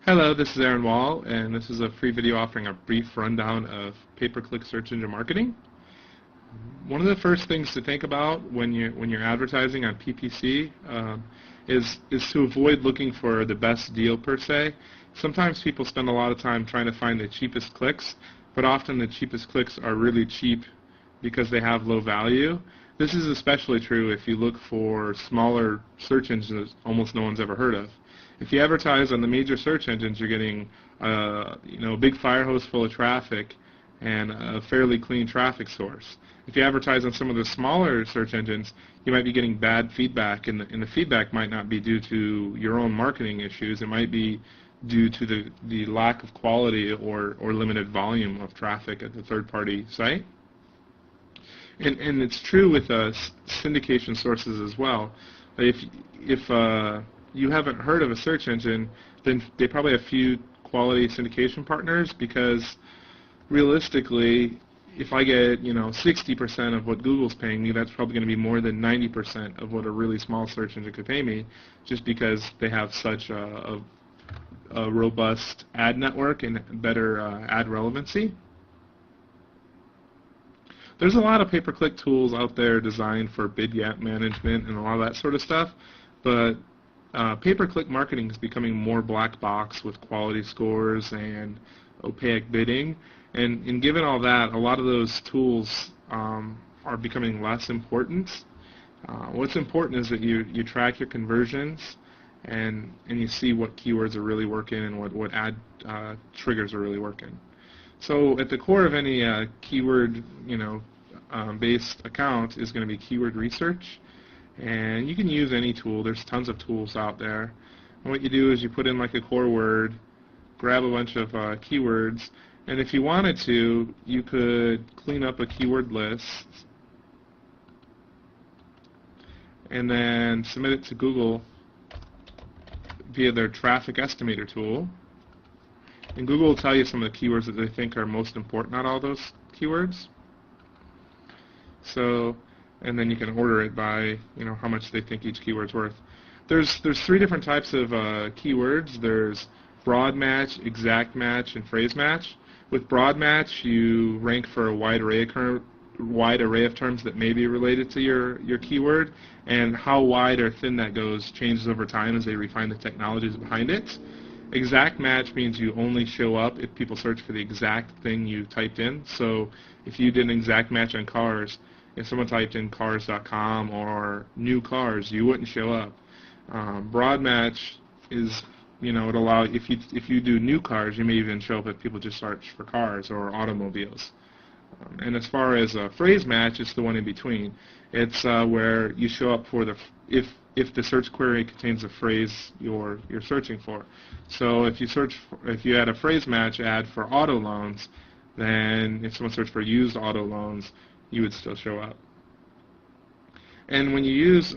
Hello, this is Aaron Wall, and this is a free video offering a brief rundown of pay-per-click search engine marketing. One of the first things to think about when you're advertising on PPC is to avoid looking for the best deal per se. Sometimes people spend a lot of time trying to find the cheapest clicks, but often the cheapest clicks are really cheap because they have low value. This is especially true if you look for smaller search engines that almost no one's ever heard of. If you advertise on the major search engines, you're getting a big fire hose full of traffic and a fairly clean traffic source. If you advertise on some of the smaller search engines, you might be getting bad feedback, and the feedback might not be due to your own marketing issues. It might be due to the lack of quality or limited volume of traffic at the third-party site. And it's true with syndication sources as well. If you haven't heard of a search engine, then they probably have few quality syndication partners, because realistically, if I get 60% of what Google's paying me, that's probably going to be more than 90% of what a really small search engine could pay me, just because they have such a robust ad network and better ad relevancy. There's a lot of pay-per-click tools out there designed for bid gap management and a lot of that sort of stuff, but pay-per-click marketing is becoming more black box with quality scores and opaque bidding, and given all that, a lot of those tools are becoming less important. What's important is that you track your conversions and you see what keywords are really working and what ad triggers are really working. So at the core of any keyword based account is going to be keyword research. And you can use any tool. There's tons of tools out there. And what you do is you put in like a core word, grab a bunch of keywords, and if you wanted to, you could clean up a keyword list and then submit it to Google via their traffic estimator tool. And Google will tell you some of the keywords that they think are most important out of all those keywords. So, and then you can order it by how much they think each keyword's worth. There's three different types of keywords. There's broad match, exact match, and phrase match. With broad match, you rank for a wide array of terms that may be related to your keyword, and how wide or thin that goes changes over time as they refine the technologies behind it. Exact match means you only show up if people search for the exact thing you typed in. So if you did an exact match on cars, if someone typed in cars.com or new cars, you wouldn't show up. Broad match is, it allow if you do new cars, you may even show up if people just search for cars or automobiles. And as far as a phrase match, it's the one in between. It's where you show up for if the search query contains a phrase you're searching for. So if you had a phrase match ad for auto loans, then if someone searched for used auto loans, you would still show up. And when you use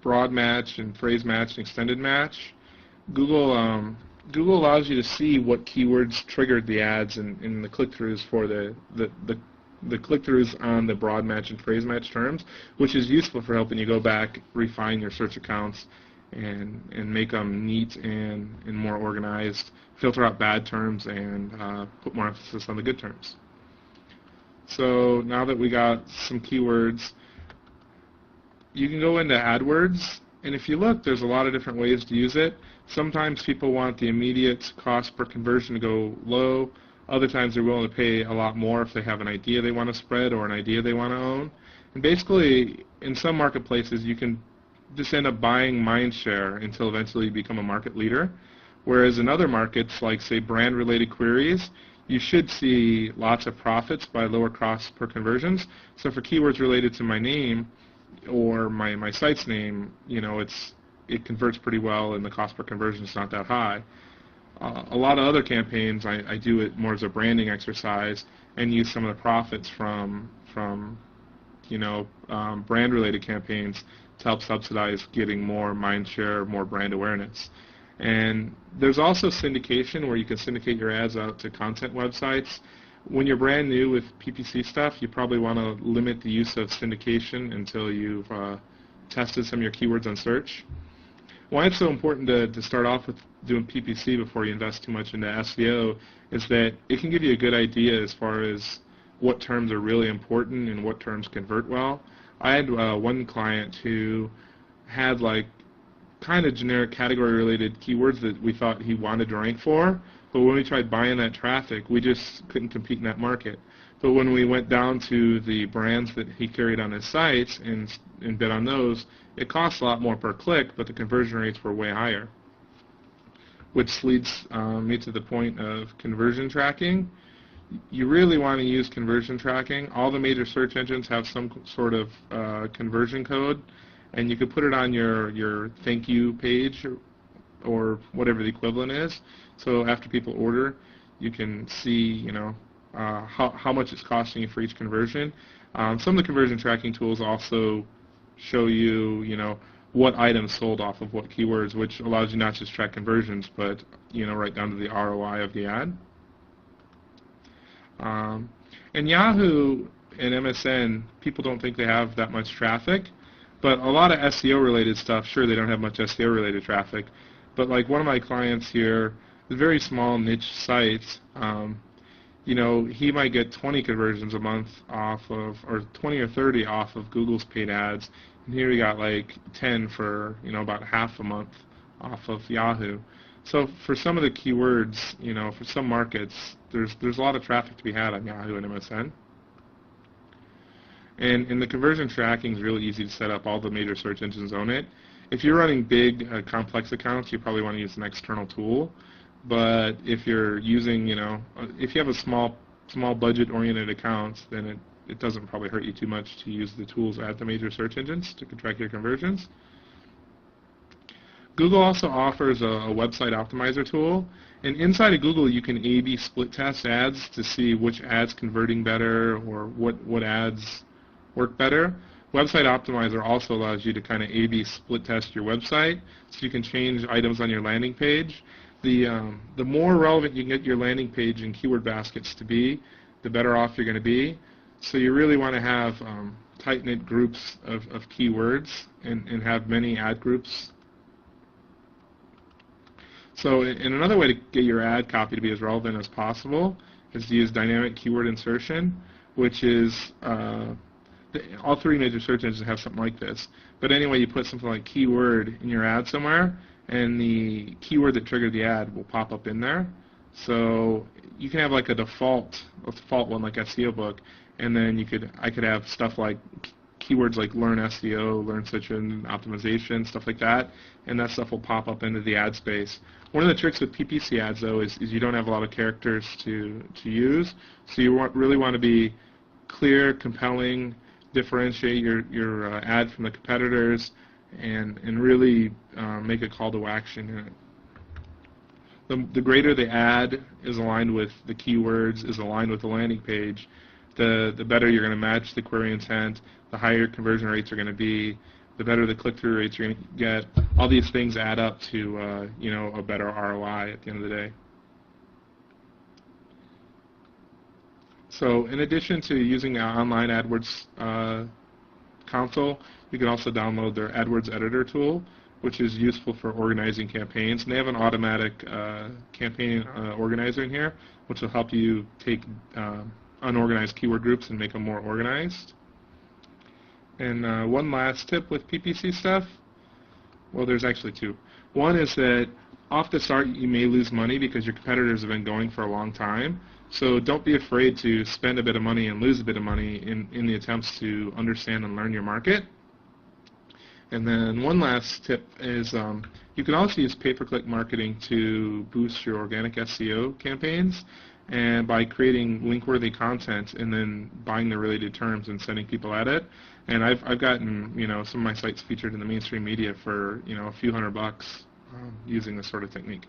broad match and phrase match and extended match, Google allows you to see what keywords triggered the ads and the click-throughs for the click-throughs on the broad match and phrase match terms, which is useful for helping you go back, refine your search accounts, and make them neat and more organized, filter out bad terms, and put more emphasis on the good terms. So now that we got some keywords, you can go into AdWords, and if you look, there's a lot of different ways to use it. Sometimes people want the immediate cost per conversion to go low. Other times they're willing to pay a lot more if they have an idea they want to spread or an idea they want to own. And basically, in some marketplaces, you can just end up buying mind share until eventually you become a market leader. Whereas in other markets, like say brand-related queries, you should see lots of profits by lower costs per conversions. So for keywords related to my name or my site's name, it converts pretty well and the cost per conversion is not that high. A lot of other campaigns, I do it more as a branding exercise and use some of the profits from brand-related campaigns to help subsidize getting more mind share, more brand awareness. And there's also syndication, where you can syndicate your ads out to content websites. When you're brand new with PPC stuff, you probably want to limit the use of syndication until you've tested some of your keywords on search. why it's so important to start off with doing PPC before you invest too much into SEO is that it can give you a good idea as far as what terms are really important and what terms convert well. I had one client who had like kind of generic category related keywords that we thought he wanted to rank for, but when we tried buying that traffic, we just couldn't compete in that market. But when we went down to the brands that he carried on his sites and bid on those, it cost a lot more per click, but the conversion rates were way higher. Which leads me to the point of conversion tracking. You really want to use conversion tracking. All the major search engines have some sort of conversion code, and you could put it on your thank you page or whatever the equivalent is. So after people order, you can see, how much it's costing you for each conversion. Some of the conversion tracking tools also show you, what items sold off of what keywords, which allows you not just track conversions, but right down to the ROI of the ad. And Yahoo and MSN, people don't think they have that much traffic, but a lot of SEO-related stuff, sure, they don't have much SEO-related traffic, but like one of my clients here, very small niche sites, he might get 20 conversions a month off of, or 20 or 30 off of Google's paid ads, and here we got like 10 for, about half a month off of Yahoo. So for some of the keywords, for some markets, there's a lot of traffic to be had on Yahoo and MSN. And the conversion tracking is really easy to set up. All the major search engines own it. If you're running big, complex accounts, you probably want to use an external tool. But if you're using, if you have a small budget-oriented accounts, then it doesn't probably hurt you too much to use the tools at the major search engines to track your conversions. Google also offers a website optimizer tool, and inside of Google you can A/B split test ads to see which ads converting better or what ads work better. Website Optimizer also allows you to kind of A/B split test your website, so you can change items on your landing page. The more relevant you can get your landing page and keyword baskets to be, the better off you're going to be. So you really want to have tight-knit groups of keywords and have many ad groups. So and another way to get your ad copy to be as relevant as possible is to use dynamic keyword insertion, which is all three major search engines have something like this. But anyway, you put something like keyword in your ad somewhere, and the keyword that triggered the ad will pop up in there. So you can have like a default one like SEO book, and then I could have stuff like keywords like learn SEO, learn search engine optimization, stuff like that, and that stuff will pop up into the ad space. One of the tricks with PPC ads though is you don't have a lot of characters to use, so you really want to be clear, compelling, differentiate your ad from the competitors, and really make a call to action in it. The greater the ad is aligned with the keywords, is aligned with the landing page, the better you're going to match the query intent, the higher conversion rates are going to be, the better the click-through rates you're going to get. All these things add up to a better ROI at the end of the day. So in addition to using the online AdWords console, you can also download their AdWords editor tool, which is useful for organizing campaigns. And they have an automatic campaign organizer in here, which will help you take unorganized keyword groups and make them more organized. And one last tip with PPC stuff, well, there's actually two. One is that off the start you may lose money because your competitors have been going for a long time. So don't be afraid to spend a bit of money and lose a bit of money in the attempts to understand and learn your market. And then one last tip is you can also use pay-per-click marketing to boost your organic SEO campaigns, and by creating link-worthy content and then buying the related terms and sending people at it. And I've gotten some of my sites featured in the mainstream media for a few $100 using this sort of technique.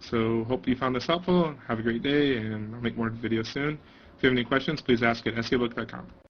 So hope you found this helpful. Have a great day, and I'll make more videos soon. If you have any questions, please ask at SEObook.com.